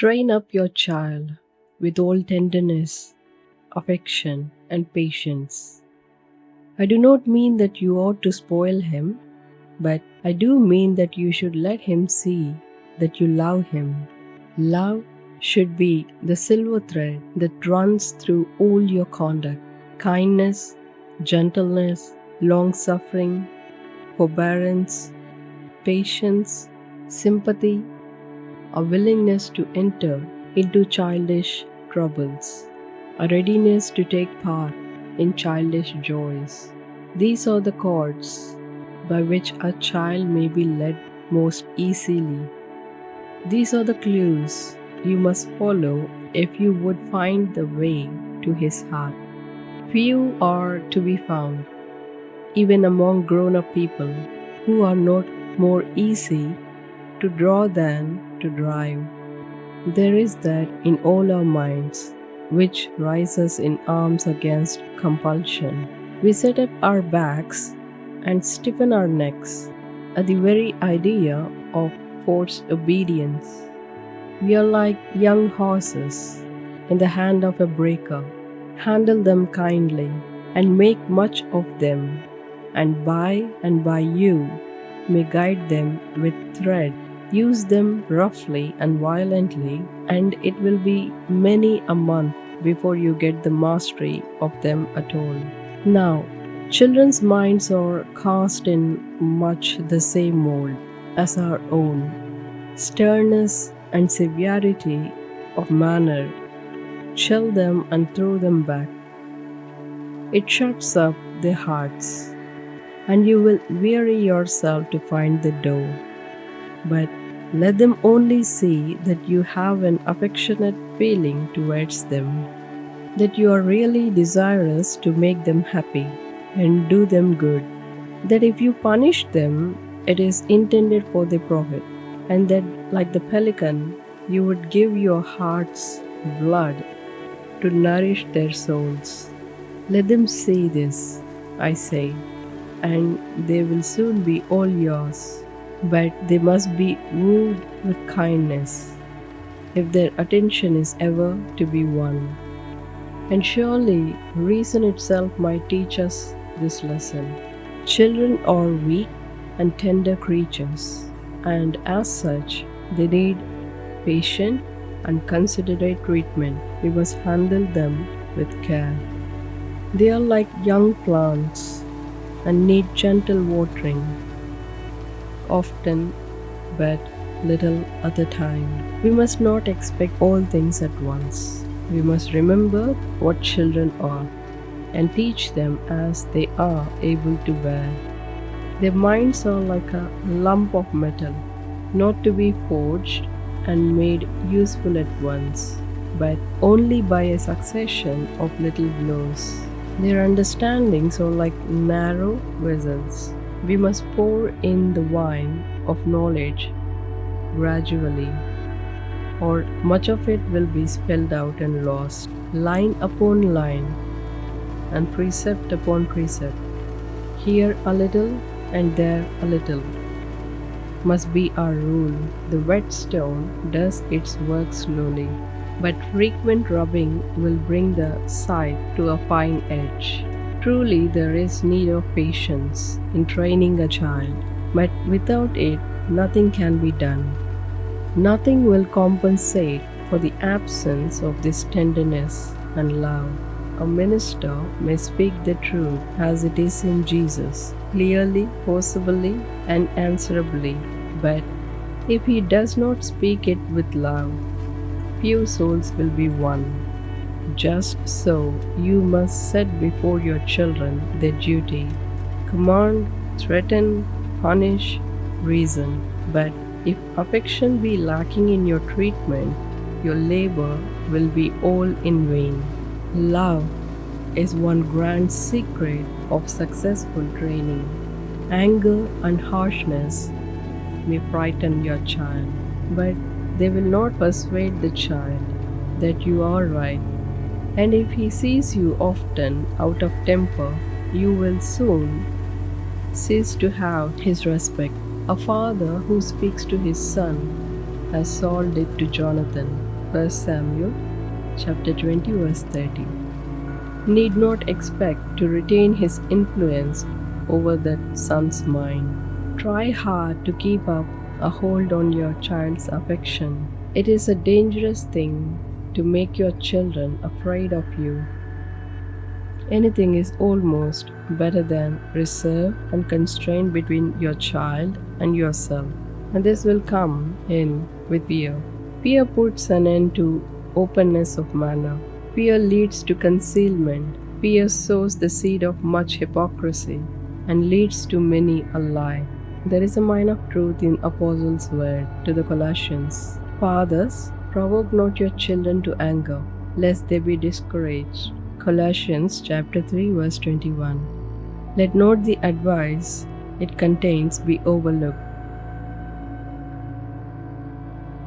Train up your child with all tenderness, affection, and patience. I do not mean that you ought to spoil him, but I do mean that you should let him see that you love him. Love should be the silver thread that runs through all your conduct. Kindness, gentleness, long-suffering, forbearance, patience, sympathy, a willingness to enter into childish troubles, a readiness to take part in childish joys. These are the chords by which a child may be led most easily. These are the clues you must follow if you would find the way to his heart. Few are to be found, even among grown-up people, who are not more easy to draw than to drive. There is that in all our minds which rises in arms against compulsion. We set up our backs and stiffen our necks at the very idea of forced obedience. We are like young horses in the hand of a breaker. Handle them kindly and make much of them, and by you may guide them with thread. Use them roughly and violently, and it will be many a month before you get the mastery of them at all. Now, children's minds are cast in much the same mold as our own. Sternness and severity of manner chill them and throw them back. It shuts up their hearts, and you will weary yourself to find the door. But let them only see that you have an affectionate feeling towards them, that you are really desirous to make them happy and do them good, that if you punish them, it is intended for their profit, and that, like the pelican, you would give your heart's blood to nourish their souls. Let them see this, I say, and they will soon be all yours. But they must be wooed with kindness, if their attention is ever to be won. And surely reason itself might teach us this lesson. Children are weak and tender creatures, and as such, they need patient and considerate treatment. We must handle them with care. They are like young plants and need gentle watering, often but little at a time. We must not expect all things at once. We must remember what children are and teach them as they are able to bear. Their minds are like a lump of metal, not to be forged and made useful at once, but only by a succession of little blows. Their understandings are like narrow vessels. We must pour in the wine of knowledge gradually, or much of it will be spilled out and lost. Line upon line, and precept upon precept, here a little and there a little, must be our rule. The whetstone does its work slowly, but frequent rubbing will bring the scythe to a fine edge. Truly, there is need of patience in training a child, but without it, nothing can be done. Nothing will compensate for the absence of this tenderness and love. A minister may speak the truth as it is in Jesus, clearly, forcibly, and answerably, but if he does not speak it with love, few souls will be won. Just so, you must set before your children their duty. Command, threaten, punish, reason. But if affection be lacking in your treatment, your labor will be all in vain. Love is one grand secret of successful training. Anger and harshness may frighten your child, but they will not persuade the child that you are right. And if he sees you often out of temper, you will soon cease to have his respect. A father who speaks to his son, as Saul did to Jonathan, 1 Samuel chapter 20 verse 30. Need not expect to retain his influence over that son's mind. Try hard to keep up a hold on your child's affection. It is a dangerous thing to make your children afraid of you. Anything is almost better than reserve and constraint between your child and yourself, and this will come in with fear. Fear puts an end to openness of manner. Fear leads to concealment. Fear sows the seed of much hypocrisy and leads to many a lie. There is a mine of truth in Apostle's word to the Colossians. Fathers, provoke not your children to anger, lest they be discouraged. Colossians chapter 3 verse 21. Let not the advice it contains be overlooked,